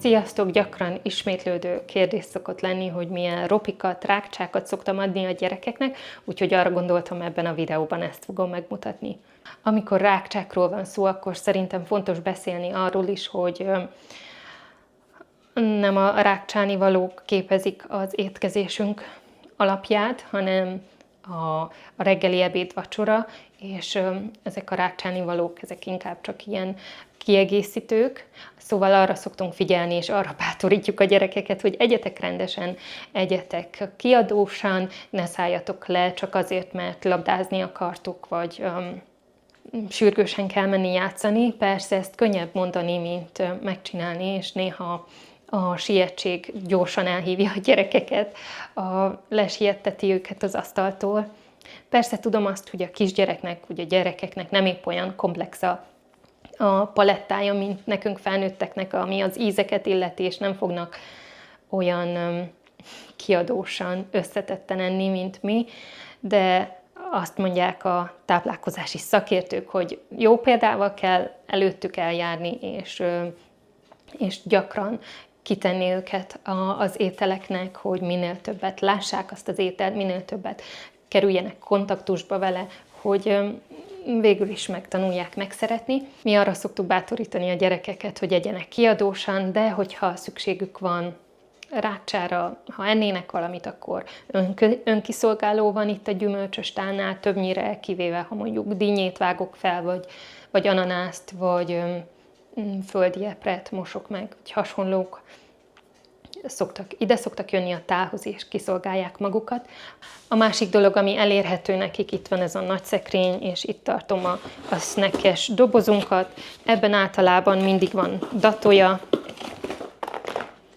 Sziasztok! Gyakran ismétlődő kérdés szokott lenni, hogy milyen ropikat, rákcsákat szoktam adni a gyerekeknek, úgyhogy arra gondoltam, ebben a videóban ezt fogom megmutatni. Amikor rákcsákról van szó, akkor szerintem fontos beszélni arról is, hogy nem a rákcsánivalók képezik az étkezésünk alapját, hanem a reggeli, ebéd, vacsora, és ezek a rákcsánivalók, ezek inkább csak ilyen kiegészítők, szóval arra szoktunk figyelni, és arra bátorítjuk a gyerekeket, hogy egyetek rendesen, egyetek kiadósan, ne szálljatok le csak azért, mert labdázni akartok, vagy sürgősen kell menni játszani. Persze ezt könnyebb mondani, mint megcsinálni, és néha a sietség gyorsan elhívja a gyerekeket, lesietteti őket az asztaltól. Persze tudom azt, hogy a kisgyereknek, vagy a gyerekeknek nem épp olyan komplex a palettája, mint nekünk felnőtteknek, ami az ízeket illeti, és nem fognak olyan kiadósan összetetten enni, mint mi, de azt mondják a táplálkozási szakértők, hogy jó példával kell előttük eljárni, és gyakran kitenni őket az ételeknek, hogy minél többet lássák azt az ételt, minél többet kerüljenek kontaktusba vele, hogy végül is megtanulják megszeretni. Mi arra szoktuk bátorítani a gyerekeket, hogy egyenek kiadósan, de hogyha szükségük van rákcsára, ha ennének valamit, akkor önkiszolgáló van itt a gyümölcsöstálnál, többnyire, kivéve ha mondjuk dinnyét vágok fel, vagy ananászt, vagy földi epret mosok meg, vagy hasonlók. Ide szoktak jönni a tálhoz, és kiszolgálják magukat. A másik dolog, ami elérhető nekik, itt van ez a nagy szekrény, és itt tartom a snackes dobozunkat. Ebben általában mindig van datója.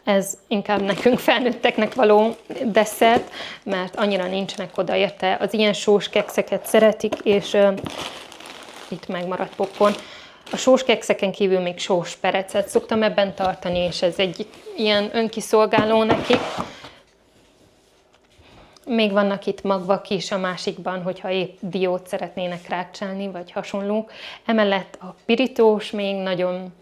Ez inkább nekünk felnőtteknek való desszert, mert annyira nincsenek oda érte. Az ilyen sós kekszeket szeretik, és itt megmaradt popcorn. A sós kekszeken kívül még sós perecet szoktam ebben tartani, és ez egy ilyen önkiszolgáló nekik. Még vannak itt magvak is a másikban, hogyha épp diót szeretnének rákcsálni, vagy hasonlók. Emellett a pirítós még nagyon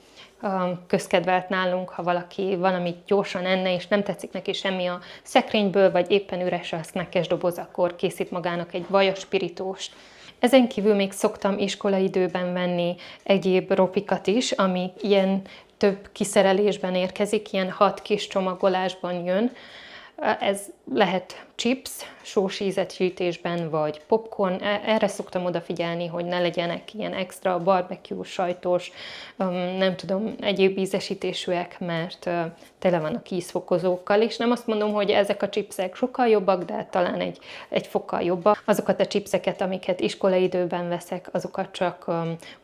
közkedvelt nálunk, ha valaki valamit gyorsan enne, és nem tetszik neki semmi a szekrényből, vagy éppen üres a snackes doboz, akkor készít magának egy vajas pirítóst. Ezen kívül még szoktam iskolaidőben venni egyéb ropikat is, ami ilyen több kiszerelésben érkezik, ilyen 6 kis csomagolásban jön. Ez lehet chips, sós ízesítésben, vagy popcorn. Erre szoktam odafigyelni, hogy ne legyenek ilyen extra barbecue, sajtos, nem tudom, egyéb ízesítésűek, mert tele vannak ízfokozókkal, és nem azt mondom, hogy ezek a chipsek sokkal jobbak, de talán egy fokkal jobbak. Azokat a chipseket, amiket iskolaidőben veszek, azokat csak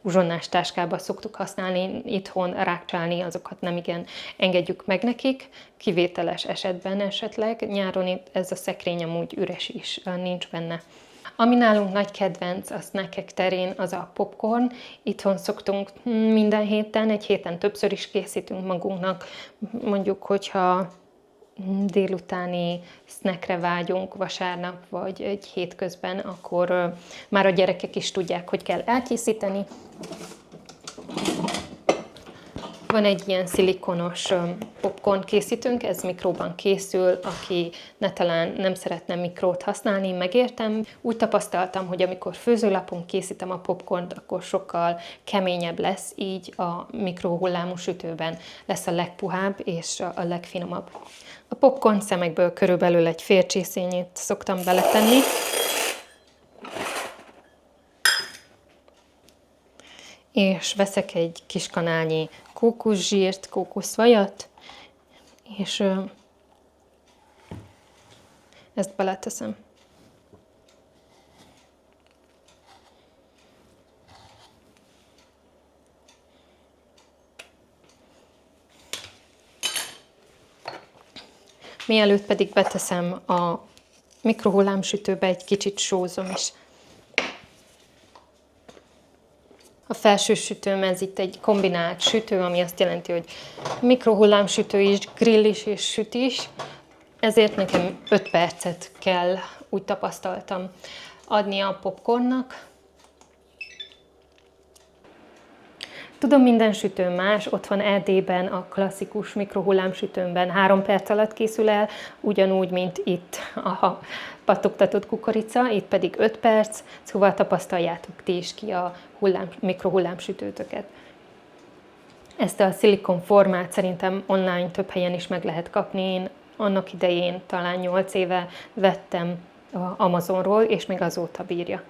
uzsonnás táskába szoktuk használni, itthon rákcsálni, azokat nem igen engedjük meg nekik, kivételes esetben esetleg. Nyáron itt ez a szekrény amúgy üres is, nincs benne. Ami nálunk nagy kedvenc a snackek terén, az a popcorn. Itthon szoktunk minden héten, egy héten többször is készítünk magunknak. Mondjuk, hogyha délutáni snackre vágyunk vasárnap, vagy egy hétközben, akkor már a gyerekek is tudják, hogy kell elkészíteni. Van egy ilyen szilikonos popcorn készítőnk, ez mikróban készül, aki talán nem szeretne mikrót használni, megértem. Úgy tapasztaltam, hogy amikor főzőlapon készítem a popcornt, akkor sokkal keményebb lesz, így a mikrohullámú sütőben lesz a legpuhább és a legfinomabb. A popcorn szemekből körülbelül egy fél csészényét szoktam beletenni. És veszek egy kis kanálnyi kókuszsírt, kókuszvajat, és ezt beleteszem. Mielőtt pedig beteszem a mikrohullámsütőbe, egy kicsit sózom is. A felső sütőm, ez itt egy kombinált sütő, ami azt jelenti, hogy mikrohullámsütő is, grill is és süt is. Ezért nekem 5 percet kell, úgy tapasztaltam, adni a popcornnak. Tudom, minden sütő más, ott van Erdélyben a klasszikus mikrohullámsütőmben 3 perc alatt készül el, ugyanúgy, mint itt a pattogtatott kukorica, itt pedig 5 perc, szóval tapasztaljátok ti is ki a mikrohullámsütőtöket. Ezt a szilikonformát szerintem online több helyen is meg lehet kapni. Én annak idején, talán 8 éve vettem Amazonról, és még azóta bírja.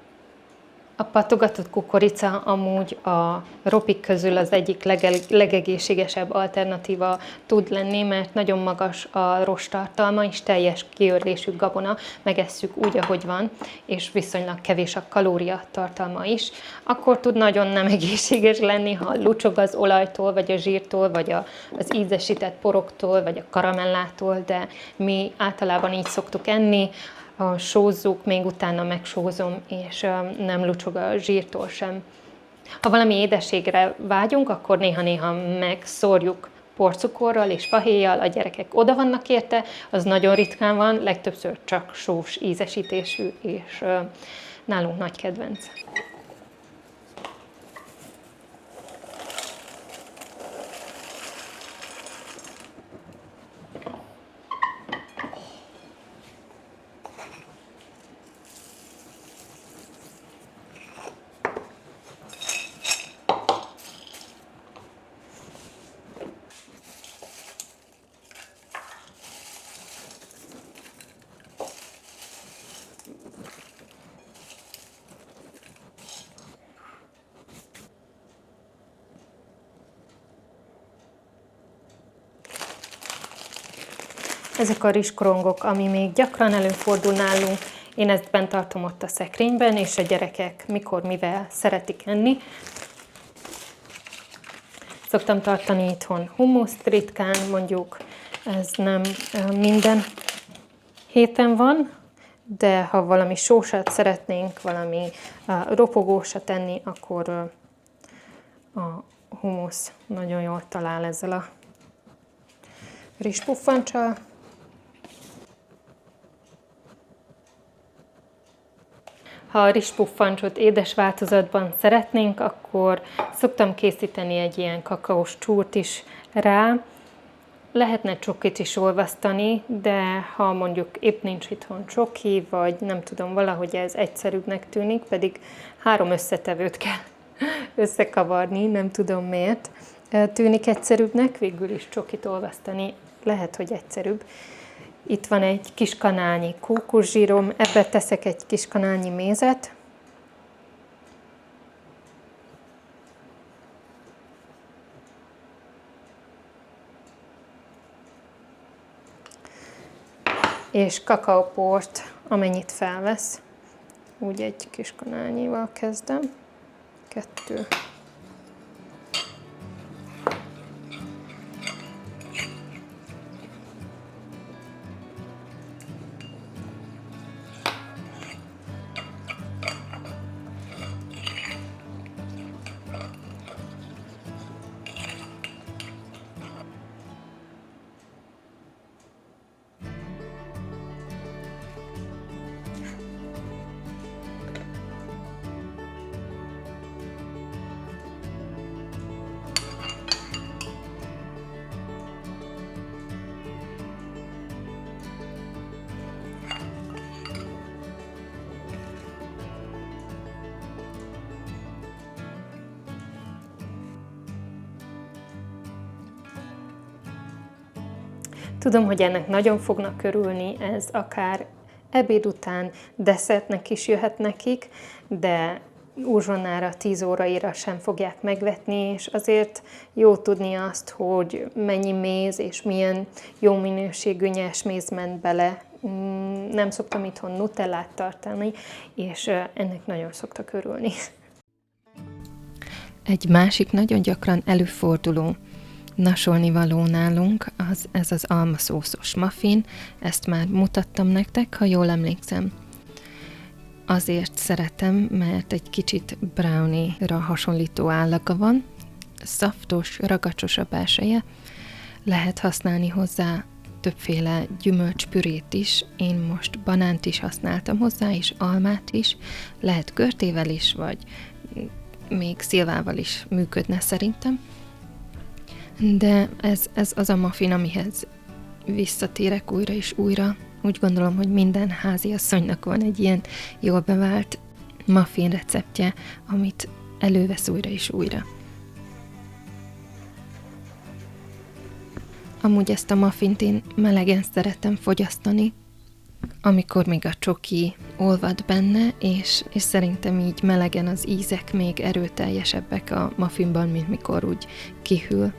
A pattogatott kukorica amúgy a ropik közül az egyik legegészségesebb alternatíva tud lenni, mert nagyon magas a rosttartalma és teljes kiörlésű gabona, megesszük úgy, ahogy van, és viszonylag kevés a kalóriatartalma is. Akkor tud nagyon nem egészséges lenni, ha lucsog az olajtól, vagy a zsírtól, vagy az ízesített poroktól, vagy a karamellától, de mi általában így szoktuk enni. Sózzuk, még utána megsózom, és nem lucsog a zsírtól sem. Ha valami édességre vágyunk, akkor néha-néha megszórjuk porcukorral és fahéjjal, a gyerekek oda vannak érte, az nagyon ritkán van, legtöbbször csak sós ízesítésű, és nálunk nagy kedvenc. Ezek a rizskorongok, ami még gyakran előfordul nálunk, én ezt bent tartom ott a szekrényben, és a gyerekek mikor, mivel szeretik enni. Szoktam tartani itthon humuszt ritkán, mondjuk ez nem minden héten van, de ha valami sósat szeretnénk, valami ropogósat enni, akkor a humusz nagyon jól talál ezzel a rizspuffancsal. Ha a rizspuffancsot édes változatban szeretnénk, akkor szoktam készíteni egy ilyen kakaós csúrt is rá. Lehetne csokit is olvasztani, de ha mondjuk épp nincs itthon csoki, vagy nem tudom, valahogy ez egyszerűbbnek tűnik, pedig 3 összetevőt kell összekavarni, nem tudom miért tűnik egyszerűbbnek, végül is csokit olvasztani lehet, hogy egyszerűbb. Itt van egy kis kanálnyi kókuszsírom, ebbe teszek egy kis kanálnyi mézet. És kakaóport, amennyit felvesz. Úgy egy kis kanálnyival kezdem. 2. Tudom, hogy ennek nagyon fognak örülni, ez akár ebéd után desszertnek is jöhet nekik, de uzsonnára, 10 óraira sem fogják megvetni, és azért jó tudni azt, hogy mennyi méz és milyen jó minőségű nyersméz ment bele. Nem szoktam itthon nutellát tartani, és ennek nagyon szoktak örülni. Egy másik nagyon gyakran előforduló nasolnivaló nálunk, ez az almaszószos muffin, ezt már mutattam nektek, ha jól emlékszem. Azért szeretem, mert egy kicsit brownie-ra hasonlító állaga van, szaftos, ragacsos a belseje, lehet használni hozzá többféle gyümölcspürét is, én most banánt is használtam hozzá, és almát is, lehet körtével is, vagy még szilvával is működne szerintem. De ez az a muffin, amihez visszatérek újra és újra. Úgy gondolom, hogy minden háziasszonynak van egy ilyen jól bevált muffin receptje, amit elővesz újra és újra. Amúgy ezt a muffint én melegen szeretem fogyasztani, amikor még a csoki olvad benne, és szerintem így melegen az ízek még erőteljesebbek a muffinban, mint mikor úgy kihűl.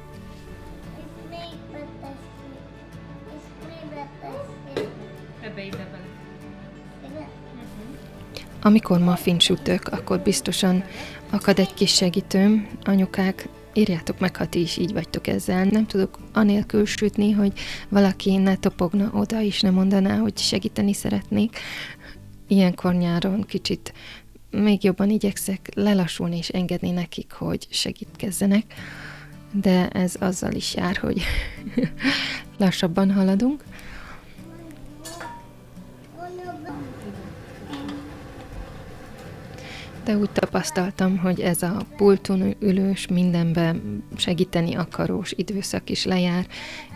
Amikor muffin sütök, akkor biztosan akad egy kis segítőm. Anyukák, írjátok meg, ha ti is így vagytok ezzel. Nem tudok anélkül sütni, hogy valaki ne topogna oda, és ne mondaná, hogy segíteni szeretnék. Ilyenkor nyáron kicsit még jobban igyekszek lelassulni és engedni nekik, hogy segítkezzenek. De ez azzal is jár, hogy lassabban haladunk. De úgy tapasztaltam, hogy ez a pulton ülős, mindenben segíteni akarós időszak is lejár,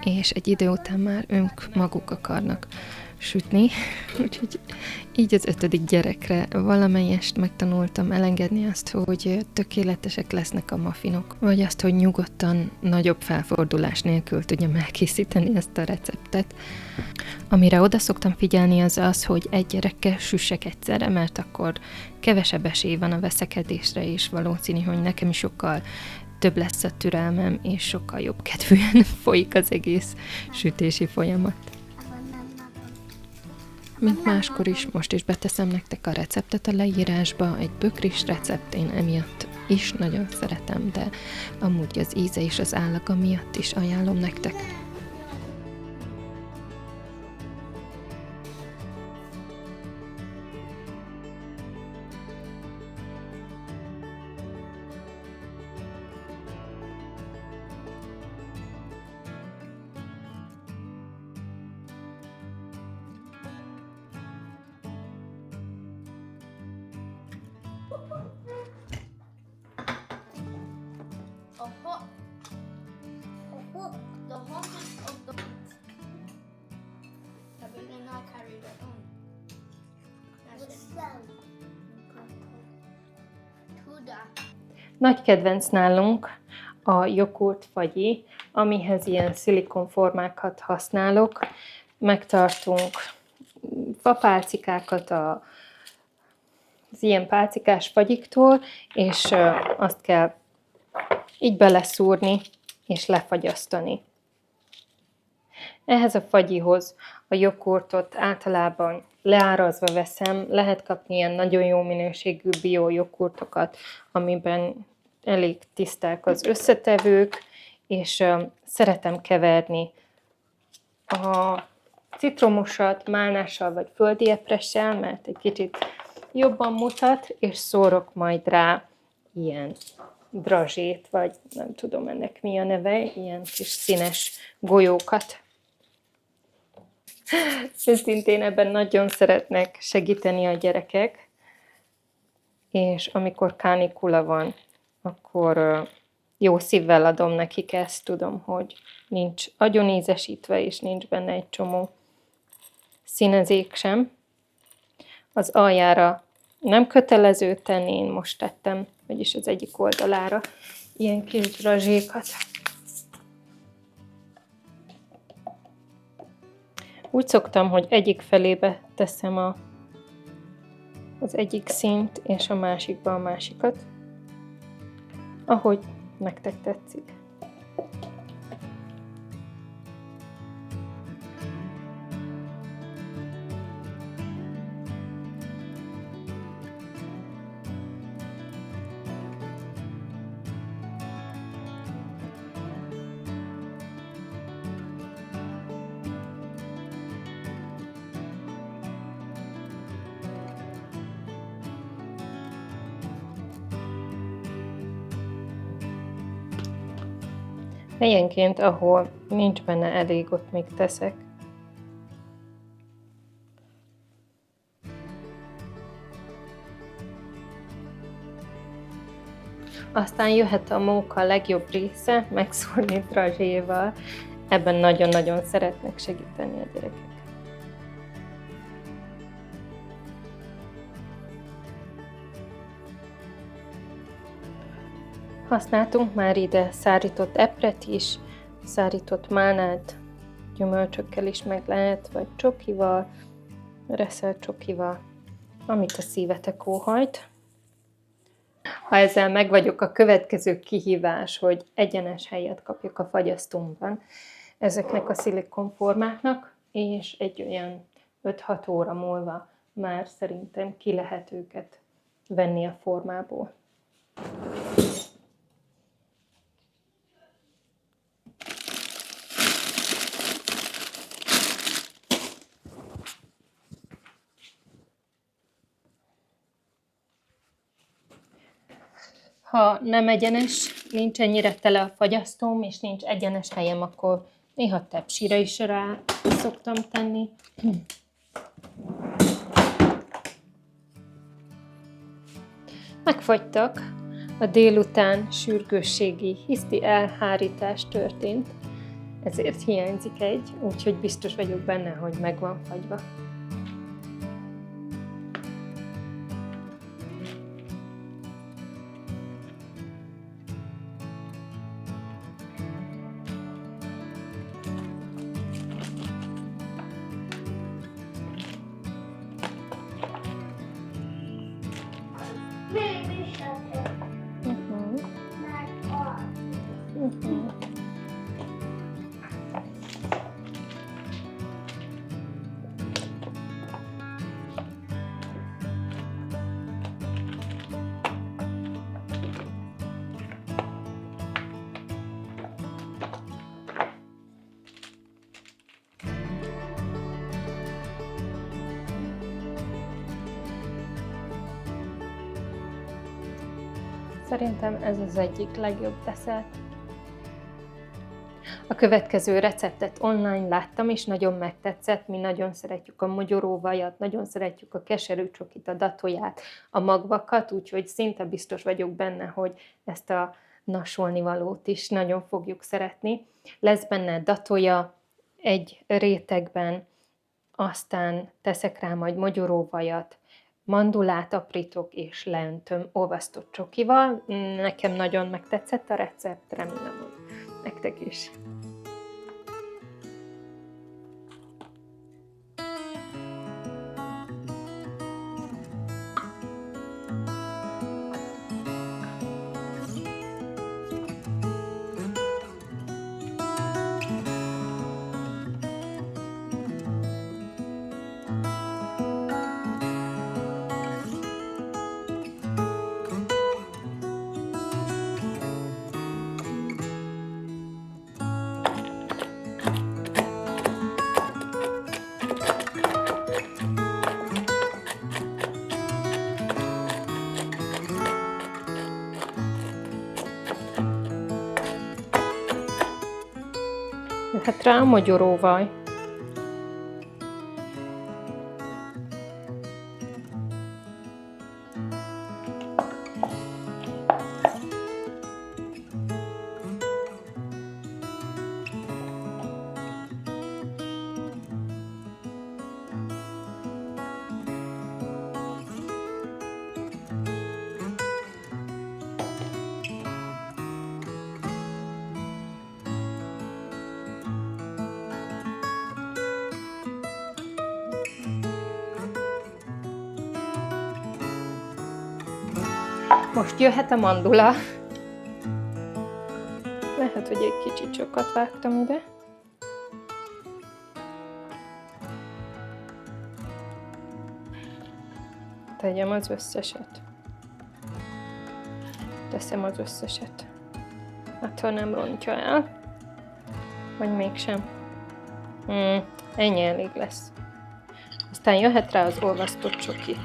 és egy idő után már ők maguk akarnak sütni. Úgyhogy így az 5. gyerekre valamelyest megtanultam elengedni azt, hogy tökéletesek lesznek a muffinok, vagy azt, hogy nyugodtan, nagyobb felfordulás nélkül tudjam elkészíteni ezt a receptet. Amire oda szoktam figyelni az, hogy egy gyerekkel süssek egyszerre, mert akkor kevesebb esély van a veszekedésre, és valószínű, hogy nekem is sokkal több lesz a türelmem, és sokkal jobb kedvűen folyik az egész sütési folyamat. Mint máskor is, most is beteszem nektek a receptet a leírásba, egy bökris recept, én emiatt is nagyon szeretem, de amúgy az íze és az állaga miatt is ajánlom nektek. The hottest of the I will not carry that on. What's that? Tuda. Nagy kedvenc nálunk a joghurt fagyi, amihez ilyen szilikonformákat használok. Megtartunk fapálcikákat az ilyen pálcikás fagyiktól, és azt kell így beleszúrni és lefagyasztani. Ehhez a fagyihoz a joghurtot általában leárazva veszem, lehet kapni ilyen nagyon jó minőségű bio joghurtokat, amiben elég tiszták az összetevők, és szeretem keverni a citromosat málnással vagy földi epressel, mert egy kicsit jobban mutat, és szórok majd rá ilyen drazsét, vagy nem tudom ennek mi a neve, ilyen kis színes golyókat. Őszintén ebben nagyon szeretnek segíteni a gyerekek, és amikor kánikula van, akkor jó szívvel adom nekik ezt, tudom, hogy nincs agyonízesítve, és nincs benne egy csomó színezék sem. Az aljára nem kötelező tenni, én most tettem, vagyis az egyik oldalára ilyen kis drazsékat. Úgy szoktam, hogy egyik felébe teszem az egyik színt, és a másikba a másikat, ahogy nektek tetszik. Helyenként, ahol nincs benne elég, ott még teszek. Aztán jöhet a móka legjobb része, megszórni drazséval. Ebben nagyon-nagyon szeretnek segíteni a gyerekek. Használtunk már ide szárított epret is, szárított málnát, gyümölcsökkel is meg lehet, vagy csokival, reszelt csokival, amit a szívetek óhajt. Ha ezzel meg vagyok, a következő kihívás, hogy egyenes helyet kapjak a fagyasztómban ezeknek a szilikonformáknak, és egy olyan 5-6 óra múlva már szerintem ki lehet őket venni a formából. Ha nem egyenes, nincs ennyire tele a fagyasztóm, és nincs egyenes helyem, akkor néha tepsire is rá szoktam tenni. Megfagytak. A délután sürgősségi hiszti elhárítás történt, ezért hiányzik egy, úgyhogy biztos vagyok benne, hogy meg van fagyva. Baby shelter. Not all. Szerintem ez az egyik legjobb desszert. A következő receptet online láttam, és nagyon megtetszett. Mi nagyon szeretjük a mogyoróvajat, nagyon szeretjük a keserű csokit, a datóját, a magvakat, úgyhogy szinte biztos vagyok benne, hogy ezt a nasolnivalót is nagyon fogjuk szeretni. Lesz benne datója egy rétegben, aztán teszek rá majd mogyoróvajat, mandulát aprítok és leöntöm olvasztott csokival. Nekem nagyon megtetszett a recept, remélem, hogy nektek is. Jöhet rá a mogyoróvaj. Most jöhet a mandula. Lehet, hogy egy kicsit sokat vágtam ide. Tegyem az összeset. Teszem az összeset. Hát, ha nem rontja el. Vagy mégsem. Ennyi elég lesz. Aztán jöhet rá az olvasztott csoki.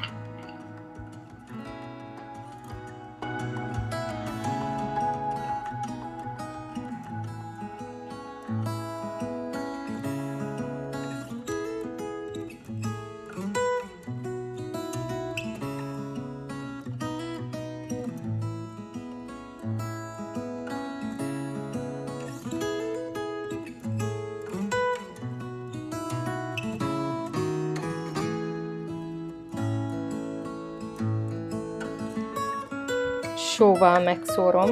sóval megszórom.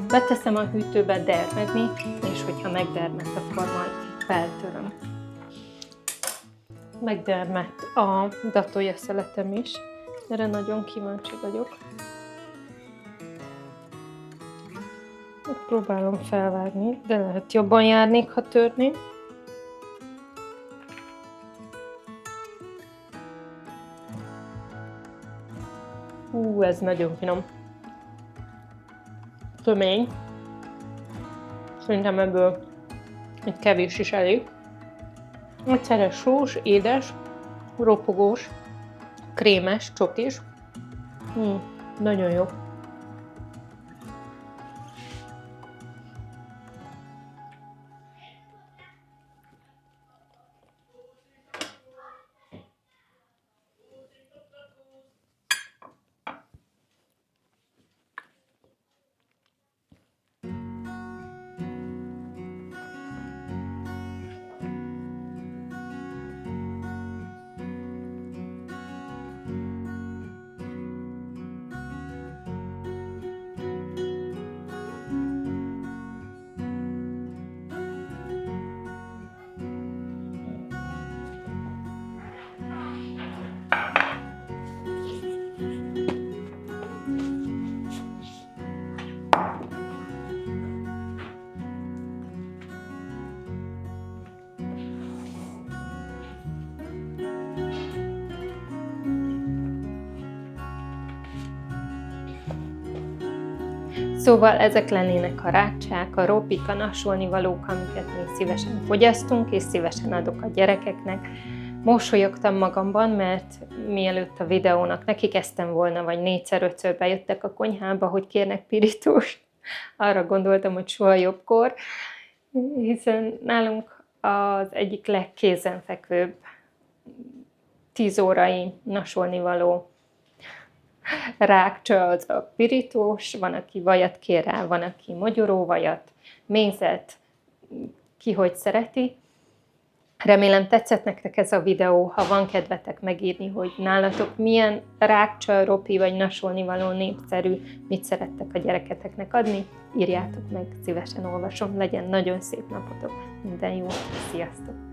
Beteszem a hűtőbe dermedni, és hogyha megdermedt, akkor majd feltöröm. Megdermett a datója szeletem is. Erre nagyon kíváncsi vagyok. Próbálom felvágni, de lehet jobban járnék, ha törni. Ez nagyon finom. Tömény. Szerintem ebből egy kevés is elég. Egyszerre sós, édes, ropogós, krémes, csokis. Nagyon jó. Szóval ezek lennének a rákcsák, a ropik, a nasolnivalók, amiket mi szívesen fogyasztunk, és szívesen adok a gyerekeknek. Mosolyogtam magamban, mert mielőtt a videónak nekikezdtem volna, vagy 4-5-ször bejöttek a konyhába, hogy kérnek pirítóst. Arra gondoltam, hogy soha jobbkor, hiszen nálunk az egyik legkézenfekvőbb 10 órai nasolnivaló rákcsa az a pirítós, van, aki vajat kér rá, van, aki mogyoróvajat, mézet, ki hogy szereti. Remélem tetszett nektek ez a videó, ha van kedvetek megírni, hogy nálatok milyen rákcsa, ropi vagy nasolnivaló népszerű, mit szerettek a gyereketeknek adni, írjátok meg, szívesen olvasom, legyen nagyon szép napotok, minden jót, sziasztok!